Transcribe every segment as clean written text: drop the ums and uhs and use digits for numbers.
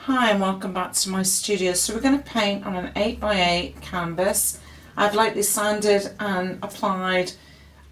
Hi and welcome back to my studio. So we're going to paint on an 8x8 canvas. I've lightly sanded and applied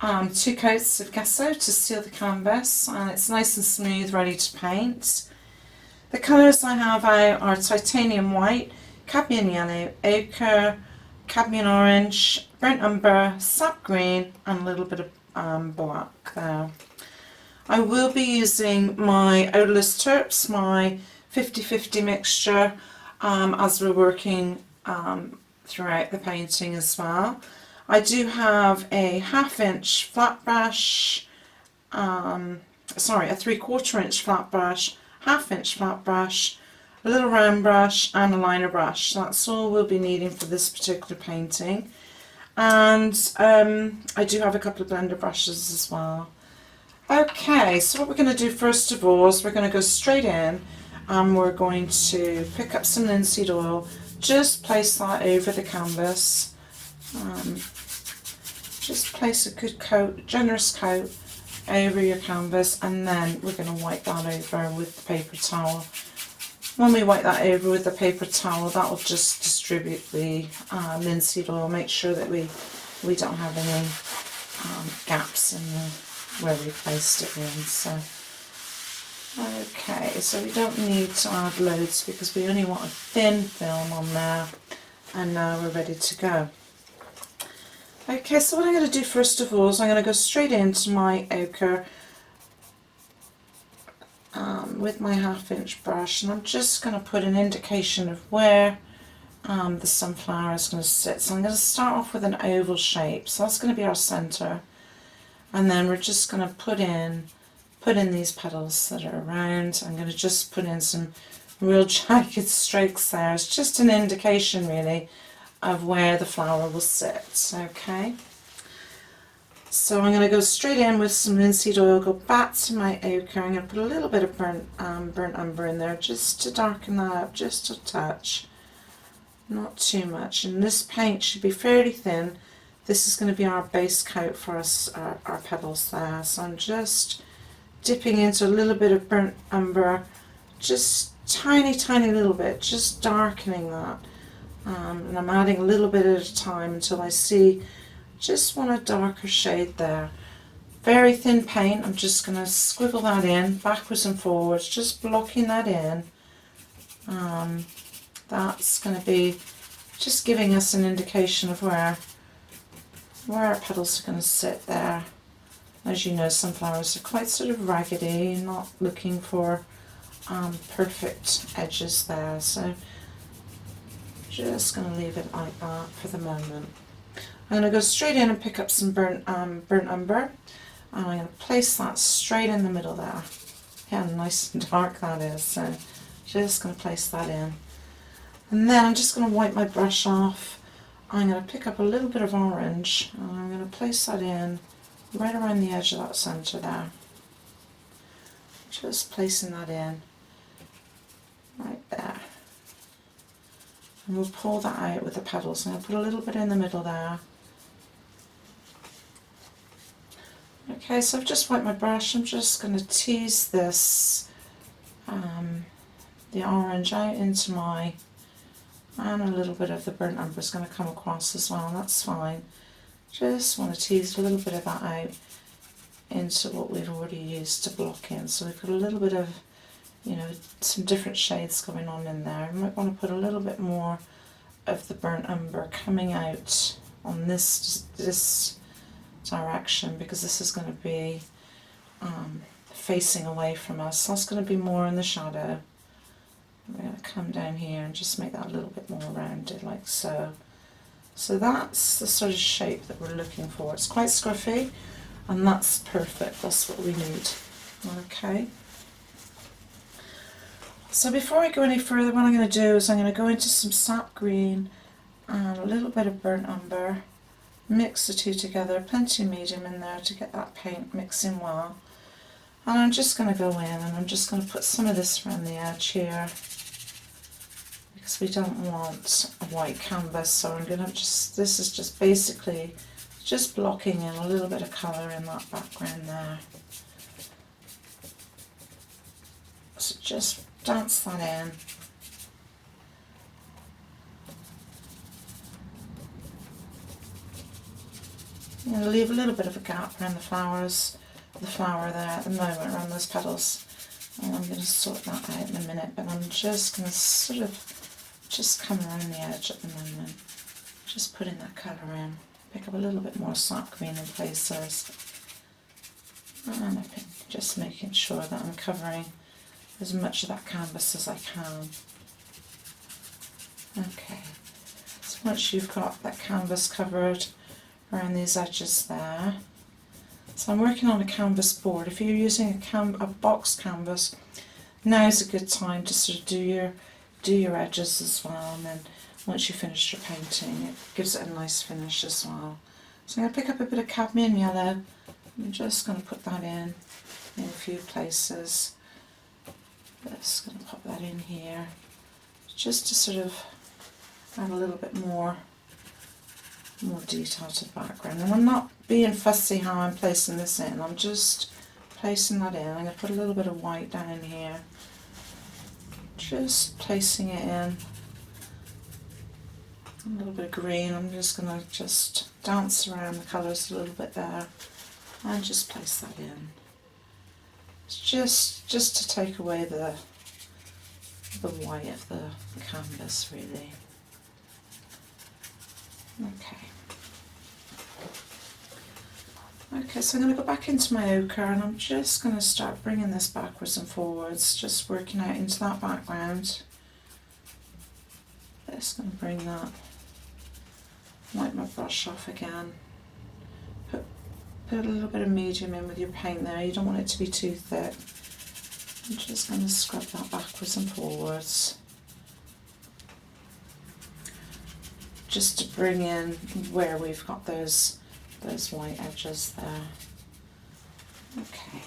2 coats of gesso to seal the canvas, and it's nice and smooth, ready to paint. The colours I have out are titanium white, cadmium yellow, ochre, cadmium orange, burnt umber, sap green and a little bit of black there. I will be using my odorless terps, my 50-50 mixture, as we're working throughout the painting as well. I do have a 1/2 inch flat brush, a 3/4 inch flat brush, 1/2 inch flat brush, a little round brush and a liner brush. That's all we'll be needing for this particular painting. And I do have a couple of blender brushes as well. Okay, so what we're going to do first of all is we're going to go straight in and we're going to pick up some linseed oil, just place that over the canvas. Just place a good coat, generous coat over your canvas, and then we're going to wipe that over with the paper towel. When we wipe that over with the paper towel, that will just distribute the linseed oil, make sure that we don't have any gaps in where we placed it in. So okay, so we don't need to add loads because we only want a thin film on there, and now we're ready to go. Okay, so what I'm going to do first of all is I'm going to go straight into my ochre with my 1/2 inch brush, and I'm just going to put an indication of where the sunflower is going to sit. So I'm going to start off with an oval shape, so that's going to be our centre, and then we're just going to put in these petals that are around. I'm going to just put in some real jagged strokes there. It's just an indication really of where the flower will sit. Okay, so I'm going to go straight in with some linseed oil, go back to my ochre. I'm going to put a little bit of burnt umber in there just to darken that up, just a touch, not too much. And this paint should be fairly thin. This is going to be our base coat for us, our petals there. So I'm just dipping into a little bit of burnt umber, just tiny little bit, just darkening that, and I'm adding a little bit at a time until I see just want a darker shade there. Very thin paint. I'm just going to squiggle that in backwards and forwards, just blocking that in. That's going to be just giving us an indication of where our petals are going to sit there. As you know, sunflowers are quite sort of raggedy, not looking for perfect edges there, so just going to leave it like that for the moment. I'm going to go straight in and pick up some burnt umber, and I'm going to place that straight in the middle there. Yeah, nice and dark that is, so just going to place that in. And then I'm just going to wipe my brush off. I'm going to pick up a little bit of orange, and I'm going to place that in right around the edge of that centre there. Just placing that in right there. And we'll pull that out with the petals. I'm going to put a little bit in the middle there. Okay, so I've just wiped my brush. I'm just going to tease this, the orange out into my, and a little bit of the burnt umber is going to come across as well. That's fine. Just want to tease a little bit of that out into what we've already used to block in. So we've got a little bit of, some different shades going on in there. We might want to put a little bit more of the burnt umber coming out on this direction, because this is going to be facing away from us. So that's going to be more in the shadow. We're going to come down here and just make that a little bit more rounded, like so. So that's the sort of shape that we're looking for. It's quite scruffy, and that's perfect. That's what we need. Okay. So before I go any further, what I'm going to do is I'm going to go into some sap green and a little bit of burnt umber, mix the two together, plenty of medium in there to get that paint mixing well. And I'm just going to go in and I'm just going to put some of this around the edge here, because we don't want a white canvas, so I'm going to this is just basically just blocking in a little bit of colour in that background there. So just dance that in I'm going to leave a little bit of a gap around the flowers, the flower there at the moment, around those petals. And I'm going to sort that out in a minute, but I'm just going to sort of just come around the edge at the moment. Just putting that colour in. Pick up a little bit more Sap Green in places. And I'm just making sure that I'm covering as much of that canvas as I can. Okay, so once you've got that canvas covered around these edges there, so I'm working on a canvas board. If you're using a box canvas, now's a good time to sort of do your edges as well, and then once you've finished your painting, it gives it a nice finish as well. So I'm going to pick up a bit of cadmium yellow. I'm just going to put that in a few places. Just going to pop that in here, just to sort of add a little bit more detail to the background. And I'm not being fussy how I'm placing this in, I'm just placing that in. I'm going to put a little bit of white down in here, just placing it in. A little bit of green. I'm just going to just dance around the colours a little bit there and just place that in. It's just to take away the white of the canvas, really. Okay, so I'm going to go back into my ochre, and I'm just going to start bringing this backwards and forwards, just working out into that background. Just going to bring that, wipe my brush off again. Put a little bit of medium in with your paint there, you don't want it to be too thick. I'm just going to scrub that backwards and forwards, just to bring in where we've got those white edges there. Okay.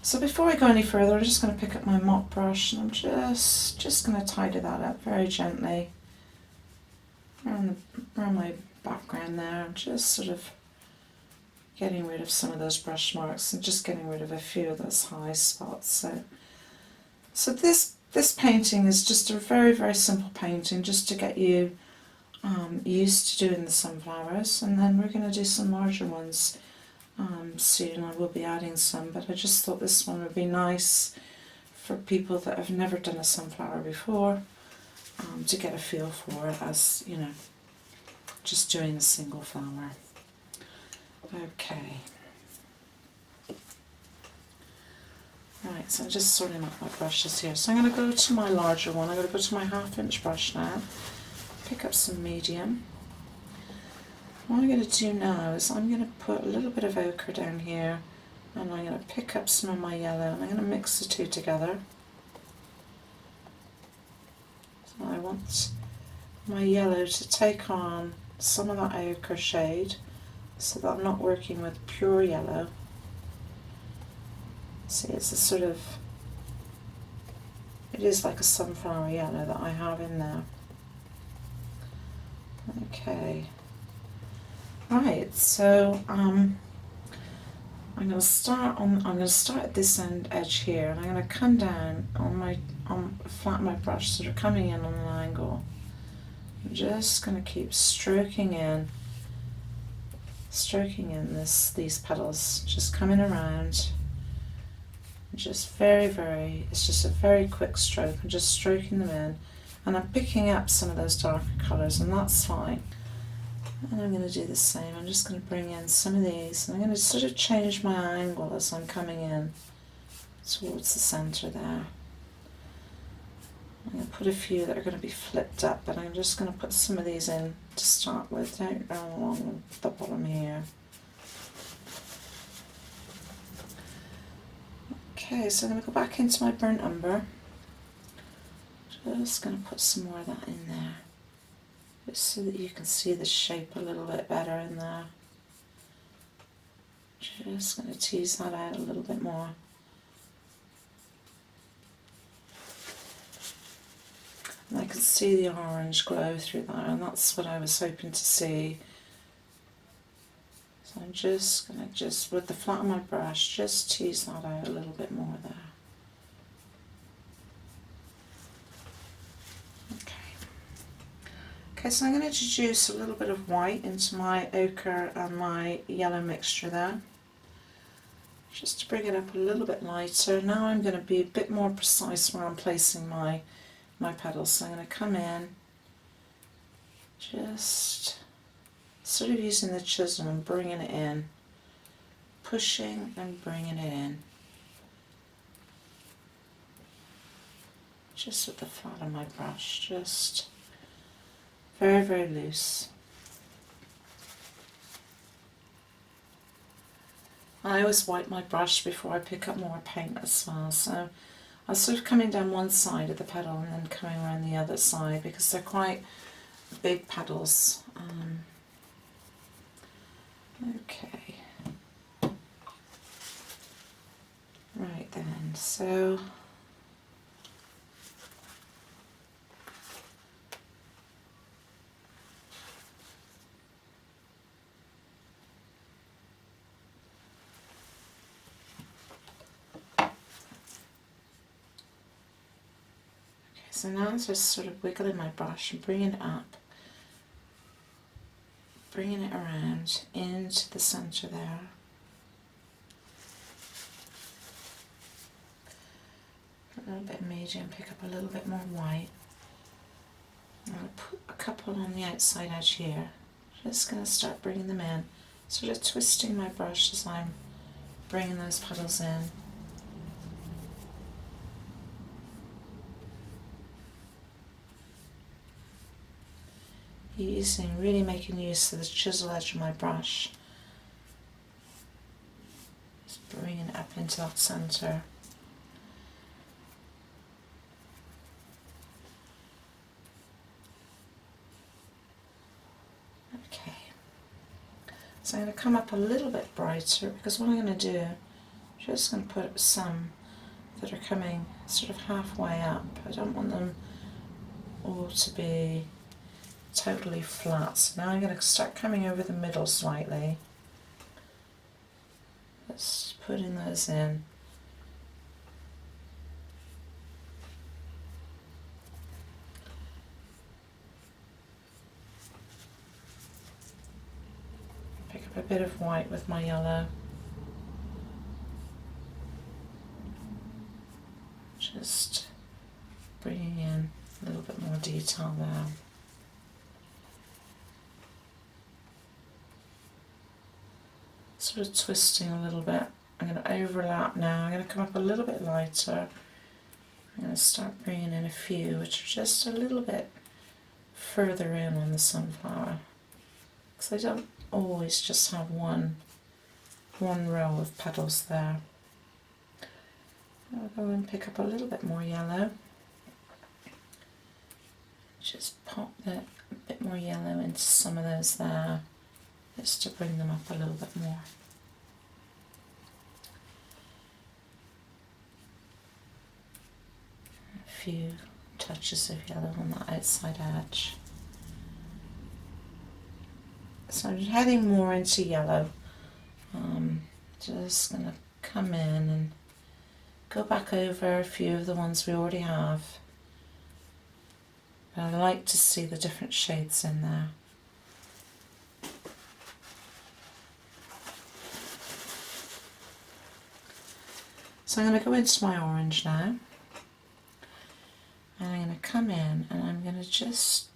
So before I go any further, I'm just going to pick up my mop brush, and I'm just going to tidy that up very gently around my background there. I'm just sort of getting rid of some of those brush marks and just getting rid of a few of those high spots. So this painting is just a very, very simple painting, just to get you used to doing the sunflowers, and then we're going to do some larger ones soon. I will be adding some, but I just thought this one would be nice for people that have never done a sunflower before, to get a feel for it, as you know, just doing a single flower. Okay. Right, so I'm just sorting out my brushes here. So I'm going to go to my larger one. I'm going to go to my 1/2 inch brush now, pick up some medium. What I'm going to do now is I'm going to put a little bit of ochre down here, and I'm going to pick up some of my yellow, and I'm going to mix the two together. So I want my yellow to take on some of that ochre shade, so that I'm not working with pure yellow. See, it's a sort of, it is like a sunflower yellow that I have in there. Okay. Right, so I'm going to start at this edge here, and I'm going to come down flatten my brush, sort of coming in on an angle. I'm just going to keep stroking in these petals, just coming around. Just it's just a very quick stroke. I'm just stroking them in, and I'm picking up some of those darker colours, and that's fine. And I'm going to do the same. I'm just going to bring in some of these, and I'm going to sort of change my angle as I'm coming in towards the centre there. I'm going to put a few that are going to be flipped up, but I'm just going to put some of these in to start with, down along the bottom here. Okay, so I'm going to go back into my burnt umber. Just going to put some more of that in there, just so that you can see the shape a little bit better in there. Just going to tease that out a little bit more. And I can see the orange glow through there, and that's what I was hoping to see. So I'm just going to, with the flat of my brush, just tease that out a little bit more there. Okay, so I'm going to introduce a little bit of white into my ochre and my yellow mixture there, just to bring it up a little bit lighter. Now I'm going to be a bit more precise where I'm placing my petals. So I'm going to come in, just sort of using the chisel and bringing it in, pushing and bringing it in, just with the flat of my brush, just very, very loose. I always wipe my brush before I pick up more paint as well, so I'm sort of coming down one side of the petal and then coming around the other side because they're quite big petals. Okay, right then, so so now I'm just sort of wiggling my brush and bringing it up, bringing it around into the centre there. A little bit medium, pick up a little bit more white. I'll put a couple on the outside edge here. Just going to start bringing them in, sort of twisting my brush as I'm bringing those petals in. Really making use of the chisel edge of my brush. Just bringing it up into that centre. Okay. So I'm going to come up a little bit brighter because what I'm going to do, I'm just going to put some that are coming sort of halfway up. I don't want them all to be totally flat. So now I'm going to start coming over the middle slightly. Just putting those in. Pick up a bit of white with my yellow. Just bringing in a little bit more detail there. Sort of twisting a little bit. I'm going to overlap now. I'm going to come up a little bit lighter. I'm going to start bringing in a few which are just a little bit further in on the sunflower, because I don't always just have one row of petals there. I'll go and pick up a little bit more yellow. Just pop a bit more yellow into some of those there, just to bring them up a little bit more. A few touches of yellow on the outside edge. So I'm heading more into yellow. Just going to come in and go back over a few of the ones we already have. But I like to see the different shades in there. So I'm going to go into my orange now, and I'm going to come in and I'm going to just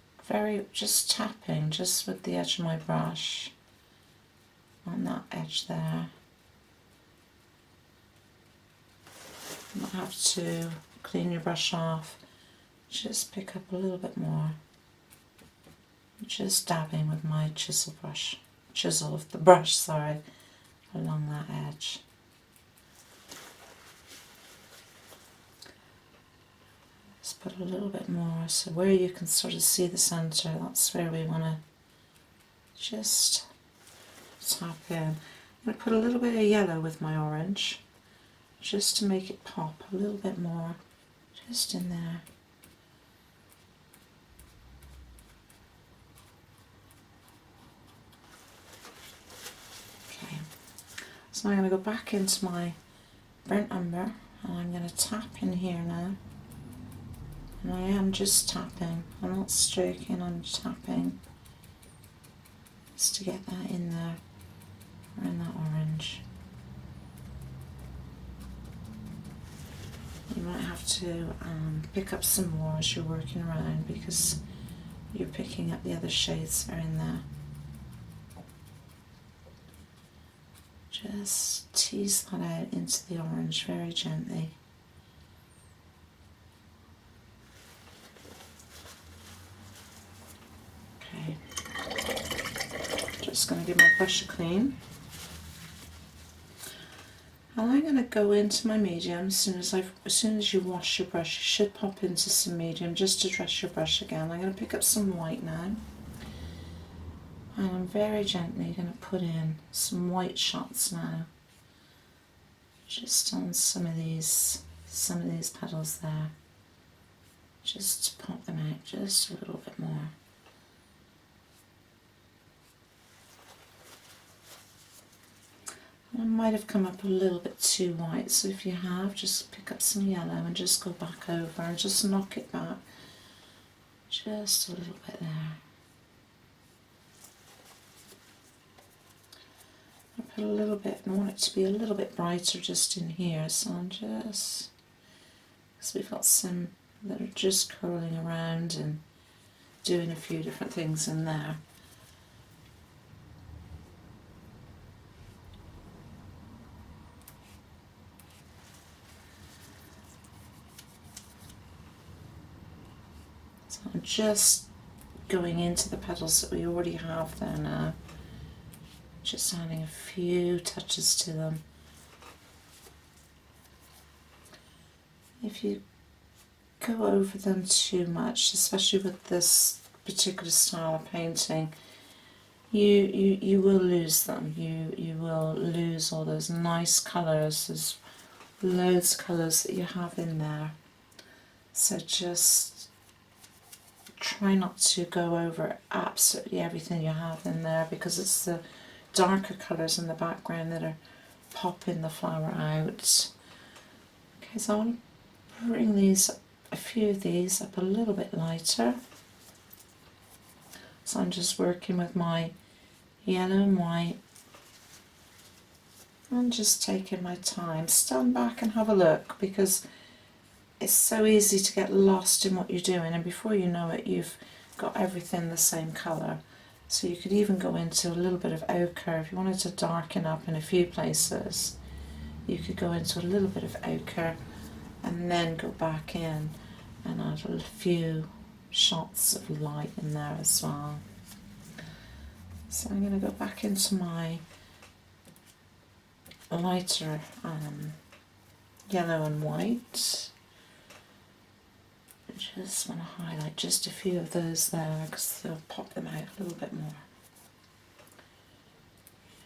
tapping just with the edge of my brush on that edge there. You might have to clean your brush off, just pick up a little bit more, just dabbing with my chisel of the brush, sorry, along that edge. Just put a little bit more, so where you can sort of see the centre, that's where we want to just tap in. I'm going to put a little bit of yellow with my orange, just to make it pop a little bit more, just in there. Okay, so I'm going to go back into my burnt umber, and I'm going to tap in here now. And I am just tapping, I'm not stroking, I'm tapping just to get that in there, around that orange. You might have to pick up some more as you're working around because you're picking up the other shades that are in there. Just tease that out into the orange very gently. Okay, just going to give my brush a clean. And I'm going to go into my medium as soon as you wash your brush. You should pop into some medium just to dress your brush again. I'm going to pick up some white now, and I'm very gently going to put in some white shots now, just on some of these petals there, just to pop them out just a little bit more. I might have come up a little bit too white, so if you have, just pick up some yellow and just go back over and just knock it back just a little bit there. I put a little bit, I want it to be a little bit brighter just in here, so I'm just, because we've got some that are just curling around and doing a few different things in there. So I'm just going into the petals that we already have there now, just adding a few touches to them. If you go over them too much, especially with this particular style of painting, you will lose them. You will lose all those nice colours. There's loads of colours that you have in there. So just try not to go over absolutely everything you have in there, because it's the darker colours in the background that are popping the flower out. Okay, so I want to bring these, a few of these up a little bit lighter. So I'm just working with my yellow and white and just taking my time. Stand back and have a look, because it's so easy to get lost in what you're doing, and before you know it you've got everything the same colour. So you could even go into a little bit of ochre. If you wanted to darken up in a few places, you could go into a little bit of ochre and then go back in and add a few shots of light in there as well. So I'm going to go back into my lighter yellow and white. I just want to highlight just a few of those there because they'll pop them out a little bit more.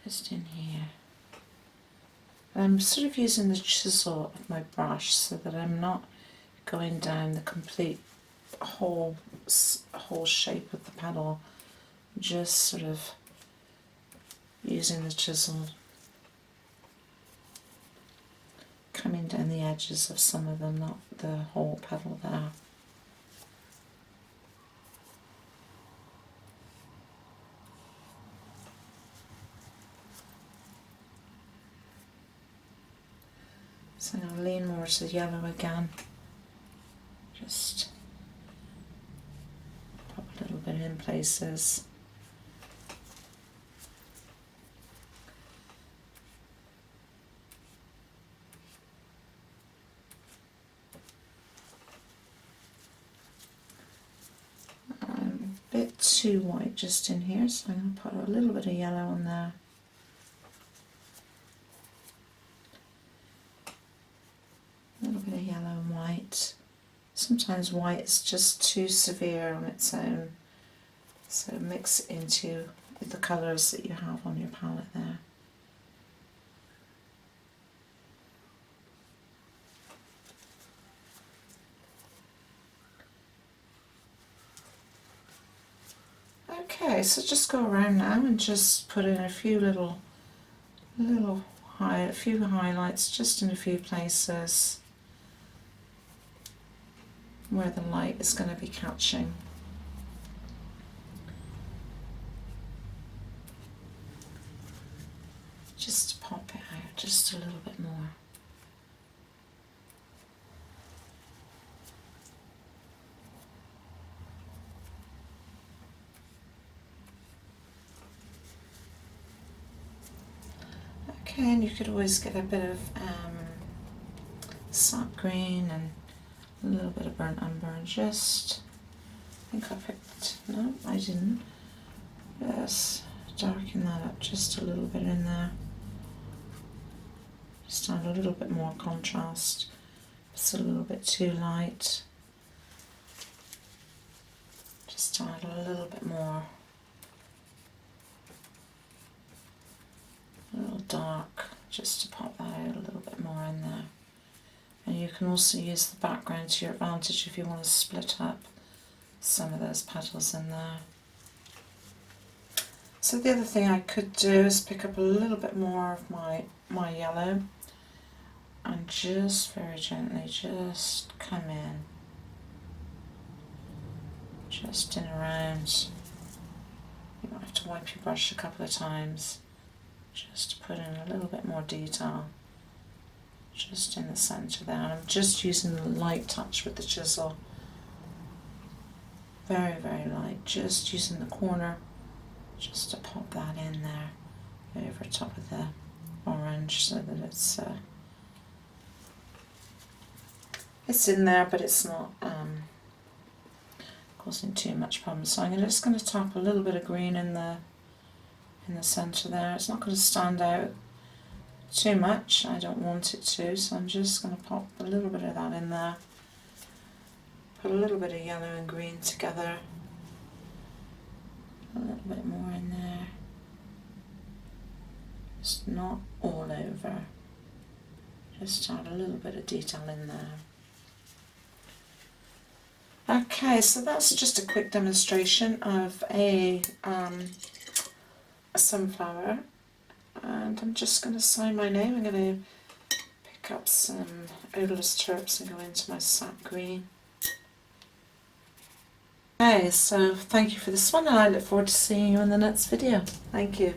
Just in here. I'm sort of using the chisel of my brush so that I'm not going down the complete whole shape of the petal, just sort of using the chisel, coming down the edges of some of them, not the whole petal there. So I'm going to lean more to the yellow again, just pop a little bit in places. A bit too white just in here, so I'm going to put a little bit of yellow on there. A little bit of yellow and white. Sometimes white is just too severe on its own, so mix it into the colours that you have on your palette there. Okay, so just go around now and just put in a few a few highlights just in a few places. where the light is going to be catching. Just to pop it out just a little bit more. Okay, and you could always get a bit of Sap Green and a little bit of burnt umber, and just, I think I picked, no I didn't, yes, darken that up just a little bit in there, just add a little bit more contrast. It's a little bit too light, just add a little bit more, a little dark, just to pop that out a little bit more in there. And you can also use the background to your advantage if you want to split up some of those petals in there. So the other thing I could do is pick up a little bit more of my yellow and just very gently just come in, just in around. You might have to wipe your brush a couple of times just to put in a little bit more detail. Just in the centre there, and I'm just using a light touch with the chisel, very light, just using the corner just to pop that in there over top of the orange so that it's in there but it's not causing too much problem. So I'm just going to tap a little bit of green in the centre there. It's not going to stand out too much, I don't want it to, so I'm just going to pop a little bit of that in there, put a little bit of yellow and green together, a little bit more in there, just not all over, just add a little bit of detail in there. Okay, so that's just a quick demonstration of a sunflower. And I'm just going to sign my name. I'm going to pick up some odorless turps and go into my Sap Green. Okay, so thank you for this one, and I look forward to seeing you in the next video. Thank you.